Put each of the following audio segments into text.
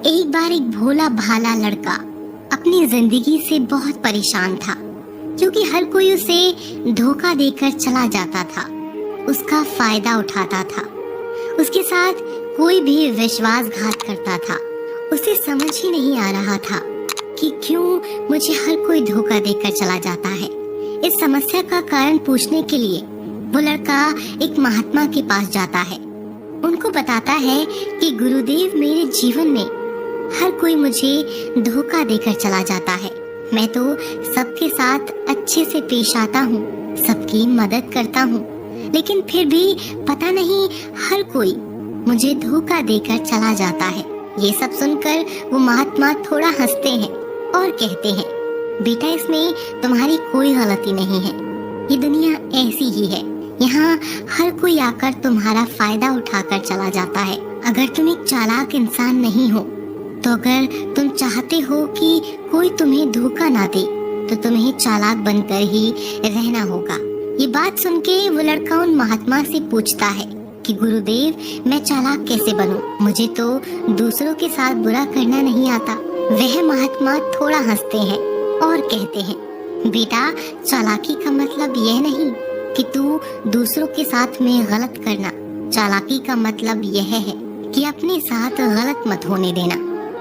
एक बार एक भोला भाला लड़का अपनी जिंदगी से बहुत परेशान था, क्योंकि हर कोई उसे धोखा देकर चला जाता था, उसका फायदा उठाता था, उसके साथ कोई भी विश्वासघात करता था। उसे समझ ही नहीं आ रहा था कि क्यों मुझे हर कोई धोखा देकर चला जाता है। इस समस्या का कारण पूछने के लिए वो लड़का एक महात्मा के पास जाता है। उनको बताता है कि गुरुदेव, मेरे जीवन में हर कोई मुझे धोखा देकर चला जाता है। मैं तो सबके साथ अच्छे से पेश आता हूँ, सबकी मदद करता हूँ, लेकिन फिर भी पता नहीं हर कोई मुझे धोखा देकर चला जाता है। ये सब सुनकर वो महात्मा थोड़ा हंसते हैं और कहते हैं, बेटा, इसमें तुम्हारी कोई गलती नहीं है। ये दुनिया ऐसी ही है, यहाँ हर कोई आकर तुम्हारा फायदा उठाकर चला जाता है। अगर तुम एक चालाक इंसान नहीं हो, तो अगर तुम चाहते हो कि कोई तुम्हें धोखा ना दे, तो तुम्हें चालाक बनकर ही रहना होगा। ये बात सुन के वो लड़का उन महात्मा से पूछता है कि गुरुदेव, मैं चालाक कैसे बनूं? मुझे तो दूसरों के साथ बुरा करना नहीं आता। वह महात्मा थोड़ा हंसते हैं और कहते हैं, बेटा, चालाकी का मतलब यह नहीं कि तू दूसरों के साथ में गलत करना। चालाकी का मतलब यह है कि अपने साथ गलत मत होने देना।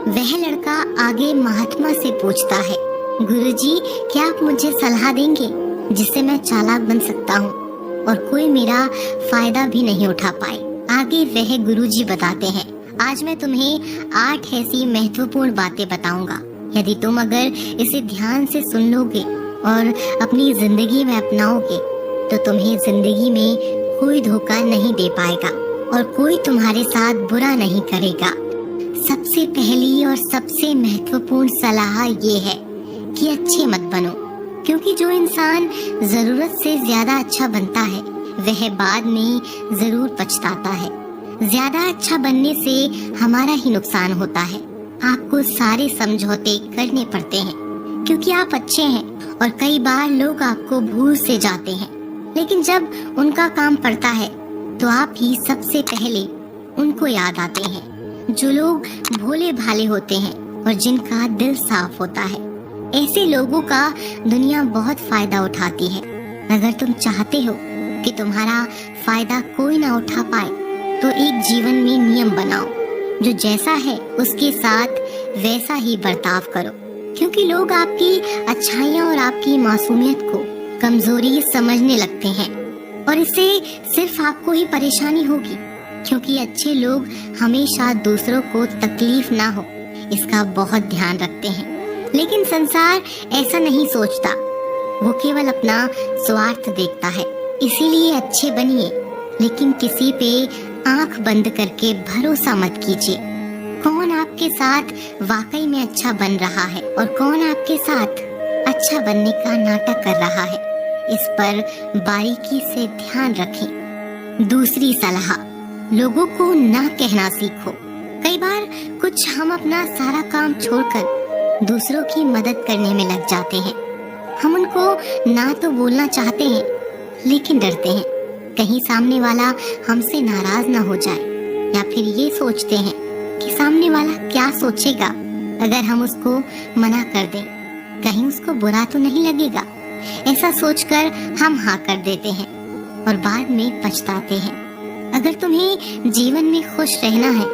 वह लड़का आगे महात्मा से पूछता है, गुरुजी, क्या आप मुझे सलाह देंगे जिससे मैं चालाक बन सकता हूँ और कोई मेरा फायदा भी नहीं उठा पाए? आगे वह गुरुजी बताते हैं, आज मैं तुम्हें 8 ऐसी महत्वपूर्ण बातें बताऊंगा। यदि तुम अगर इसे ध्यान से सुन लोगे और अपनी जिंदगी में अपनाओगे, तो तुम्हें जिंदगी में कोई धोखा नहीं दे पाएगा और कोई तुम्हारे साथ बुरा नहीं करेगा। सबसे पहली और सबसे महत्वपूर्ण सलाह ये है कि अच्छे मत बनो, क्योंकि जो इंसान जरूरत से ज्यादा अच्छा बनता है, वह बाद में जरूर पछताता है। ज्यादा अच्छा बनने से हमारा ही नुकसान होता है। आपको सारे समझौते करने पड़ते हैं, क्योंकि आप अच्छे हैं और कई बार लोग आपको भूल से जाते हैं, लेकिन जब उनका काम पड़ता है तो आप ही सबसे पहले उनको याद आते हैं। जो लोग भोले भाले होते हैं और जिनका दिल साफ होता है, ऐसे लोगों का दुनिया बहुत फायदा उठाती है। अगर तुम चाहते हो कि तुम्हारा फायदा कोई ना उठा पाए, तो एक जीवन में नियम बनाओ, जो जैसा है उसके साथ वैसा ही बर्ताव करो, क्योंकि लोग आपकी अच्छाइयाँ और आपकी मासूमियत को कमजोरी समझने लगते हैं और इससे सिर्फ आपको ही परेशानी होगी, क्योंकि अच्छे लोग हमेशा दूसरों को तकलीफ ना हो, इसका बहुत ध्यान रखते हैं। लेकिन संसार ऐसा नहीं सोचता, वो केवल अपना स्वार्थ देखता है। इसीलिए अच्छे बनिए, लेकिन किसी पे आंख बंद करके भरोसा मत कीजिए। कौन आपके साथ वाकई में अच्छा बन रहा है और कौन आपके साथ अच्छा बनने का नाटक कर रहा है, इस पर बारीकी से ध्यान रखें। दूसरी सलाह, लोगों को ना कहना सीखो। कई बार कुछ हम अपना सारा काम छोड़कर दूसरों की मदद करने में लग जाते हैं। हम उनको ना तो बोलना चाहते हैं, लेकिन डरते हैं कहीं सामने वाला हमसे नाराज ना हो जाए, या फिर ये सोचते हैं कि सामने वाला क्या सोचेगा अगर हम उसको मना कर दें, कहीं उसको बुरा तो नहीं लगेगा। ऐसा सोचकर हम हाँ कर देते हैं और बाद में पछताते हैं। अगर तुम्हें जीवन में खुश रहना है,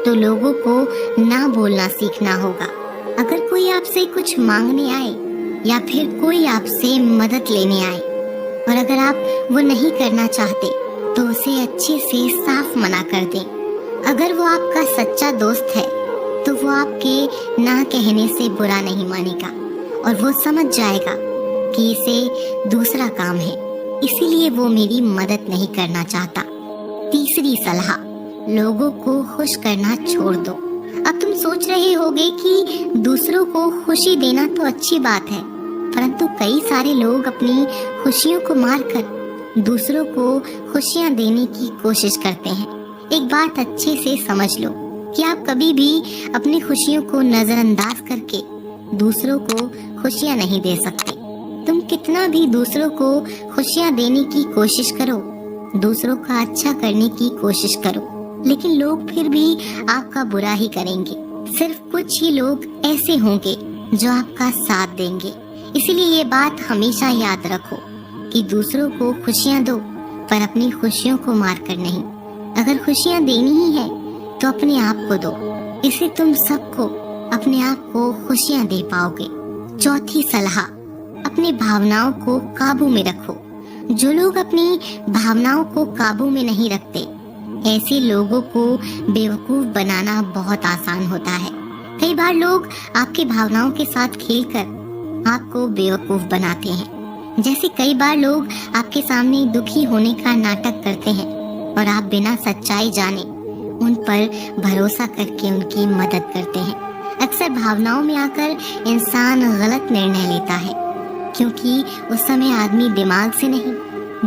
तो लोगों को ना बोलना सीखना होगा। अगर कोई आपसे कुछ मांगने आए या फिर कोई आपसे मदद लेने आए और अगर आप वो नहीं करना चाहते, तो उसे अच्छे से साफ मना कर दें। अगर वो आपका सच्चा दोस्त है, तो वो आपके ना कहने से बुरा नहीं मानेगा और वो समझ जाएगा कि इसे दूसरा काम है, इसीलिए वो मेरी मदद नहीं करना चाहता। तीसरी सलाह, लोगों को खुश करना छोड़ दो। अब तुम सोच रहे होगे कि दूसरों को खुशी देना तो अच्छी बात है, परंतु कई सारे लोग अपनी खुशियों को मारकर दूसरों को खुशियां देने की कोशिश करते हैं। एक बात अच्छे से समझ लो कि आप कभी भी अपनी खुशियों को नजरअंदाज करके दूसरों को खुशियां नहीं दे सकते। तुम कितना भी दूसरों को खुशियां देने की कोशिश करो, दूसरों का अच्छा करने की कोशिश करो, लेकिन लोग फिर भी आपका बुरा ही करेंगे, सिर्फ कुछ ही लोग ऐसे होंगे जो आपका साथ देंगे। इसलिए ये बात हमेशा याद रखो कि दूसरों को खुशियां दो, पर अपनी खुशियों को मार कर नहीं। अगर खुशियां देनी ही है तो अपने आप को दो, इससे तुम सबको अपने आप को खुशियां दे पाओगे। चौथी सलाह, अपनी भावनाओं को काबू में रखो। जो लोग अपनी भावनाओं को काबू में नहीं रखते, ऐसे लोगों को बेवकूफ बनाना बहुत आसान होता है। कई बार लोग आपकी भावनाओं के साथ खेलकर आपको बेवकूफ बनाते हैं। जैसे कई बार लोग आपके सामने दुखी होने का नाटक करते हैं और आप बिना सच्चाई जाने उन पर भरोसा करके उनकी मदद करते हैं। अक्सर भावनाओं में आकर इंसान गलत निर्णय लेता है, क्योंकि उस समय आदमी दिमाग से नहीं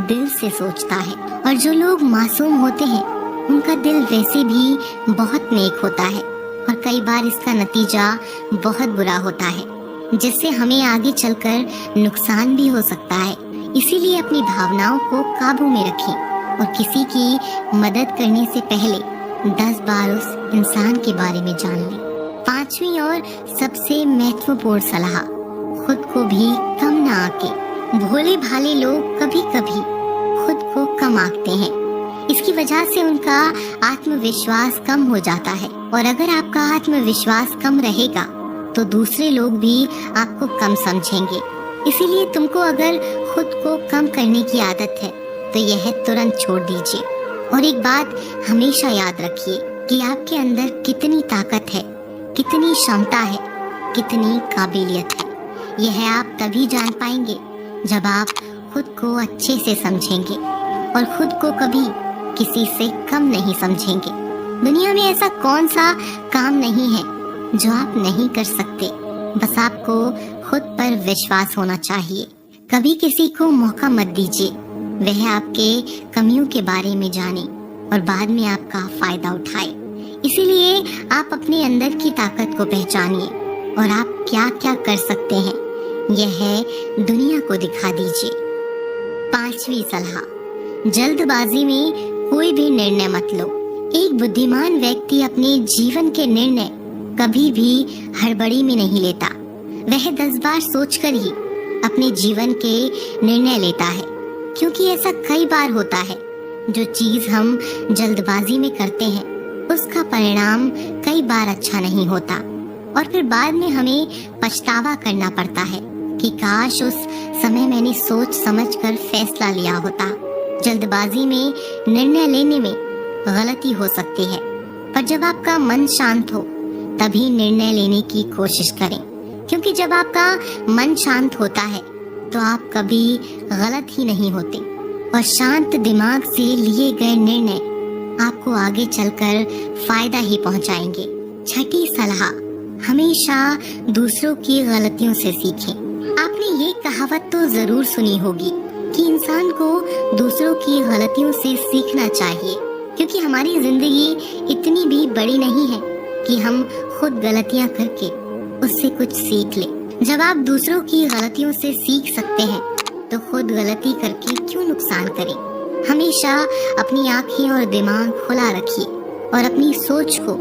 दिल से सोचता है। और जो लोग मासूम होते हैं उनका दिल वैसे भी बहुत नेक होता है, और कई बार इसका नतीजा बहुत बुरा होता है, जिससे हमें आगे चलकर नुकसान भी हो सकता है। इसीलिए अपनी भावनाओं को काबू में रखें और किसी की मदद करने से पहले 10 बार उस इंसान के बारे में जान लें। पांचवी और सबसे महत्वपूर्ण सलाह, खुद को भी कम ना आके। भोले भाले लोग कभी कभी खुद को कम आंकते हैं। इसकी वजह से उनका आत्मविश्वास कम हो जाता है, और अगर आपका आत्मविश्वास कम रहेगा तो दूसरे लोग भी आपको कम समझेंगे। इसीलिए तुमको अगर खुद को कम करने की आदत है तो यह तुरंत छोड़ दीजिए। और एक बात हमेशा याद रखिए कि आपके अंदर कितनी ताकत है, कितनी क्षमता है, कितनी काबिलियत है। यह आप तभी जान पाएंगे जब आप खुद को अच्छे से समझेंगे और खुद को कभी किसी से कम नहीं समझेंगे। दुनिया में ऐसा कौन सा काम नहीं है जो आप नहीं कर सकते, बस आपको खुद पर विश्वास होना चाहिए। कभी किसी को मौका मत दीजिए वह आपके कमियों के बारे में जाने और बाद में आपका फायदा उठाए। इसीलिए आप अपने अंदर की ताकत को पहचानिए और आप क्या क्या कर सकते हैं यह दुनिया को दिखा दीजिए। पांचवी सलाह, जल्दबाजी में कोई भी निर्णय मत लो। एक बुद्धिमान व्यक्ति अपने जीवन के निर्णय कभी भी हड़बड़ी में नहीं लेता। वह 10 बार सोचकर ही अपने जीवन के निर्णय लेता है, क्योंकि ऐसा कई बार होता है जो चीज हम जल्दबाजी में करते हैं उसका परिणाम कई बार अच्छा नहीं होता, और फिर बाद में हमें पछतावा करना पड़ता है कि काश उस समय मैंने सोच समझकर फैसला लिया होता। जल्दबाजी में निर्णय लेने में गलती हो सकती है, पर जब आपका मन शांत हो तभी निर्णय लेने की कोशिश करें, क्योंकि जब आपका मन शांत होता है तो आप कभी गलत ही नहीं होते, और शांत दिमाग से लिए गए निर्णय आपको आगे चलकर फायदा ही पहुंचाएंगे। छठी सलाह, हमेशा दूसरों की गलतियों से सीखें। आपने ये कहावत तो जरूर सुनी होगी कि इंसान को दूसरों की गलतियों से सीखना चाहिए, क्योंकि हमारी जिंदगी इतनी भी बड़ी नहीं है कि हम खुद गलतियां करके उससे कुछ सीख लें। जब आप दूसरों की गलतियों से सीख सकते हैं तो खुद गलती करके क्यों नुकसान करें। हमेशा अपनी आंखें और दिमाग खुला रखिए और अपनी सोच को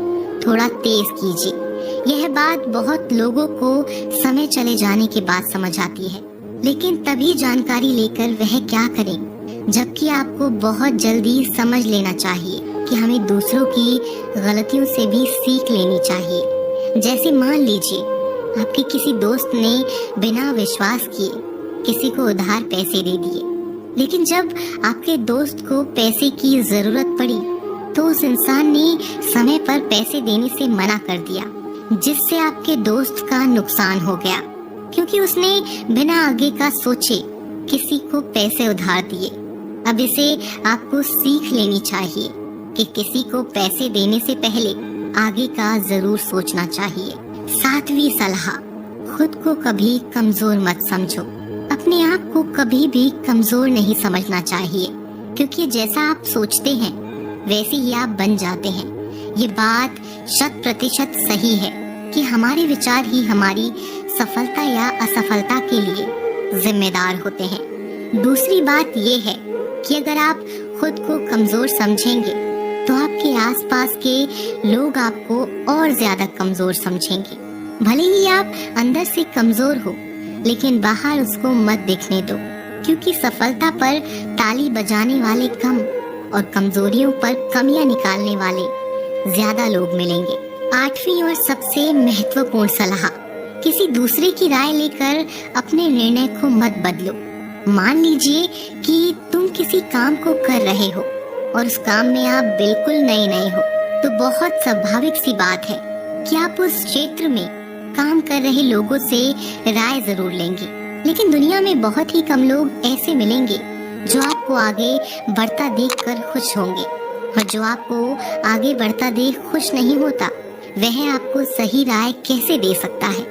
थोड़ा तेज कीजिए। यह बात बहुत लोगों को समय चले जाने के बाद समझ आती है, लेकिन तभी जानकारी लेकर वह क्या करें, जबकि आपको बहुत जल्दी समझ लेना चाहिए कि हमें दूसरों की गलतियों से भी सीख लेनी चाहिए। जैसे मान लीजिए आपके किसी दोस्त ने बिना विश्वास किए किसी को उधार पैसे दे दिए, लेकिन जब आपके दोस्त को पैसे की जरूरत पड़ी तो उस इंसान ने समय पर पैसे देने से मना कर दिया, जिससे आपके दोस्त का नुकसान हो गया, क्योंकि उसने बिना आगे का सोचे किसी को पैसे उधार दिए। अब इसे आपको सीख लेनी चाहिए कि किसी को पैसे देने से पहले आगे का जरूर सोचना चाहिए। सातवीं सलाह, खुद को कभी कमजोर मत समझो। अपने आप को कभी भी कमजोर नहीं समझना चाहिए, क्योंकि जैसा आप सोचते हैं वैसे ही आप बन जाते हैं। ये बात 100% सही है कि हमारे विचार ही हमारी सफलता या असफलता के लिए जिम्मेदार होते हैं। दूसरी बात ये है कि अगर आप खुद को कमजोर समझेंगे तो आपके आसपास के लोग आपको और ज्यादा कमजोर समझेंगे। भले ही आप अंदर से कमजोर हो, लेकिन बाहर उसको मत दिखने दो, क्योंकि सफलता पर ताली बजाने वाले कम और कमजोरियों पर कमियां निकालने वाले ज्यादा लोग मिलेंगे। 8वीं और सबसे महत्वपूर्ण सलाह, किसी दूसरे की राय लेकर अपने निर्णय को मत बदलो। मान लीजिए कि तुम किसी काम को कर रहे हो और उस काम में आप बिल्कुल नए हो, तो बहुत स्वाभाविक सी बात है कि आप उस क्षेत्र में काम कर रहे लोगों से राय जरूर लेंगे। लेकिन दुनिया में बहुत ही कम लोग ऐसे मिलेंगे जो आपको आगे बढ़ता देखकर खुश होंगे, और जो आपको आगे बढ़ता देख खुश नहीं होता, वह आपको सही राय कैसे दे सकता है।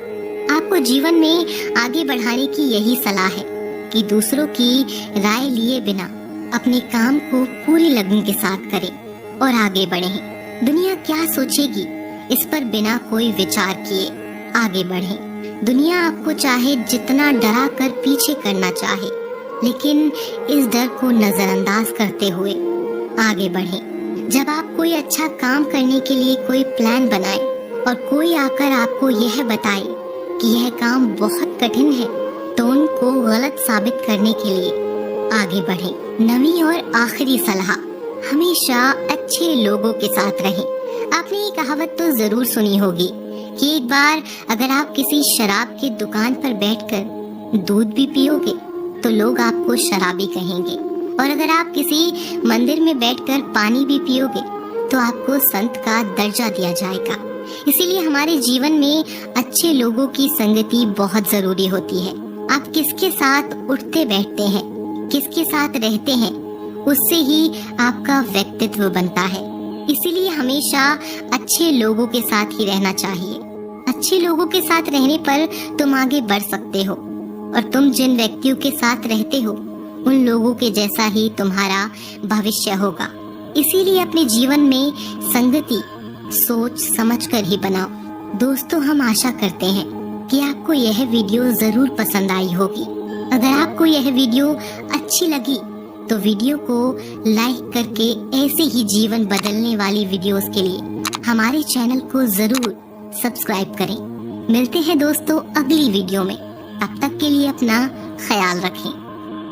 आपको जीवन में आगे बढ़ाने की यही सलाह है कि दूसरों की राय लिए बिना अपने काम को पूरी लगन के साथ करें और आगे बढ़ें। दुनिया क्या सोचेगी, इस पर बिना कोई विचार किए आगे बढ़ें। दुनिया आपको चाहे जितना डरा कर पीछे करना चाहे, लेकिन इस डर को नजरअंदाज करते हुए आगे बढ़ें। जब आप कोई अच्छा काम करने के लिए कोई प्लान बनाए और कोई आकर आपको यह बताए कि यह काम बहुत कठिन है, तो उनको गलत साबित करने के लिए आगे बढ़ें। 9वीं और आखिरी सलाह, हमेशा अच्छे लोगों के साथ रहें। आपने ये कहावत तो जरूर सुनी होगी कि एक बार अगर आप किसी शराब की दुकान पर बैठकर दूध भी पियोगे तो लोग आपको शराबी कहेंगे, और अगर आप किसी मंदिर में बैठकर पानी भी पियोगे तो आपको संत का दर्जा दिया जाएगा। इसीलिए हमारे जीवन में अच्छे लोगों की संगति बहुत जरूरी होती है। आप किसके साथ उठते बैठते हैं, किसके साथ रहते हैं, उससे ही आपका व्यक्तित्व बनता है। इसीलिए हमेशा अच्छे लोगों के साथ ही रहना चाहिए। अच्छे लोगों के साथ रहने पर तुम आगे बढ़ सकते हो, और तुम जिन व्यक्तियों के साथ रहते हो उन लोगों के जैसा ही तुम्हारा भविष्य होगा। इसीलिए अपने जीवन में संगति सोच समझकर ही बनाओ। दोस्तों, हम आशा करते हैं कि आपको यह वीडियो जरूर पसंद आई होगी। अगर आपको यह वीडियो अच्छी लगी तो वीडियो को लाइक करके ऐसे ही जीवन बदलने वाली वीडियोस के लिए हमारे चैनल को जरूर सब्सक्राइब करें। मिलते हैं दोस्तों अगली वीडियो में, तब तक के लिए अपना ख्याल रखें।